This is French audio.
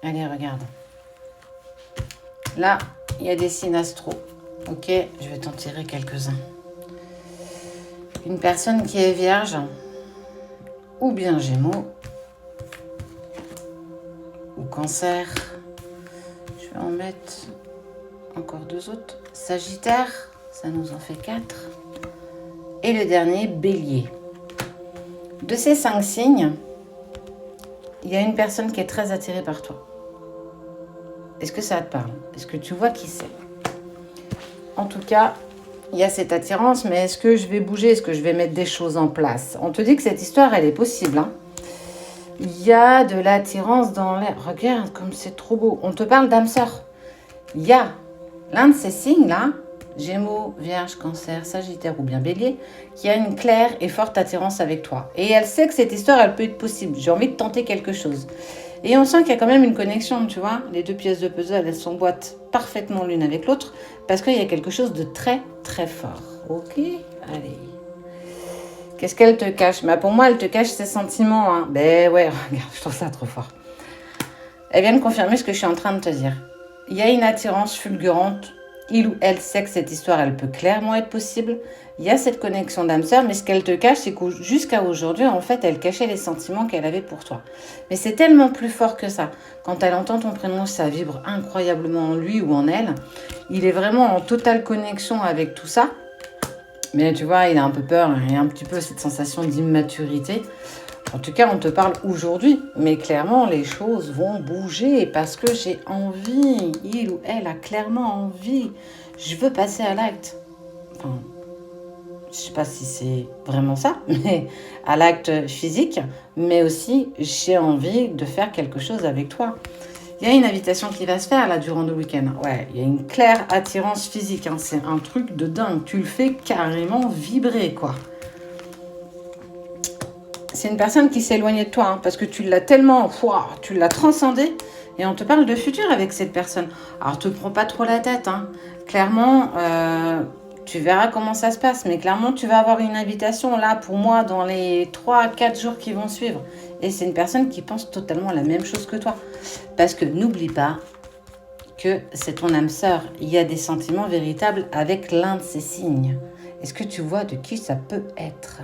Allez, regarde. Là, il y a des signes astro. Ok, je vais t'en tirer quelques-uns. Une personne qui est vierge, ou bien gémeaux, ou cancer. Je vais en mettre encore 2 autres. Sagittaire, ça nous en fait 4. Et le dernier, bélier. De ces 5 signes, il y a une personne qui est très attirée par toi. Est-ce que ça te parle? Est-ce que tu vois qui c'est? En tout cas, il y a cette attirance, mais est-ce que je vais bouger? Est-ce que je vais mettre des choses en place? On te dit que cette histoire, elle est possible. Hein. Il y a de l'attirance dans l'air. Regarde comme c'est trop beau. On te parle d'âme sœur. Il y a l'un de ces signes-là, Gémeaux, Vierge, Cancer, Sagittaire ou bien Bélier, qui a une claire et forte attirance avec toi. Et elle sait que cette histoire, elle peut être possible. J'ai envie de tenter quelque chose. Et on sent qu'il y a quand même une connexion, tu vois. Les 2 pièces de puzzle, elles s'emboîtent parfaitement l'une avec l'autre parce qu'il y a quelque chose de très, très fort. Ok, allez. Qu'est-ce qu'elle te cache? Pour moi, elle te cache ses sentiments. Hein. Ben ouais, regarde, je trouve ça trop fort. Elle vient de confirmer ce que je suis en train de te dire. Il y a une attirance fulgurante. Il ou elle sait que cette histoire, elle peut clairement être possible. Il y a cette connexion d'âme sœur, mais ce qu'elle te cache, c'est que jusqu'à aujourd'hui, en fait, elle cachait les sentiments qu'elle avait pour toi. Mais c'est tellement plus fort que ça. Quand elle entend ton prénom, ça vibre incroyablement en lui ou en elle. Il est vraiment en totale connexion avec tout ça. Mais tu vois, il a un peu peur, il a un petit peu cette sensation d'immaturité. En tout cas, on te parle aujourd'hui, mais clairement, les choses vont bouger parce que j'ai envie. Il ou elle a clairement envie. Je veux passer à l'acte. Enfin, je ne sais pas si c'est vraiment ça, mais à l'acte physique, mais aussi j'ai envie de faire quelque chose avec toi. Il y a une invitation qui va se faire là durant le week-end. Ouais, il y a une claire attirance physique. Hein. C'est un truc de dingue. Tu le fais carrément vibrer, quoi. C'est une personne qui s'est éloignée de toi, hein, parce que tu l'as tellement, tu l'as transcendée, et on te parle de futur avec cette personne. Alors, te prends pas trop la tête, hein. Clairement, tu verras comment ça se passe, mais clairement, tu vas avoir une invitation, là, pour moi, dans les 3-4 jours qui vont suivre. Et c'est une personne qui pense totalement la même chose que toi. Parce que n'oublie pas que c'est ton âme sœur. Il y a des sentiments véritables avec l'un de ces signes. Est-ce que tu vois de qui ça peut être ?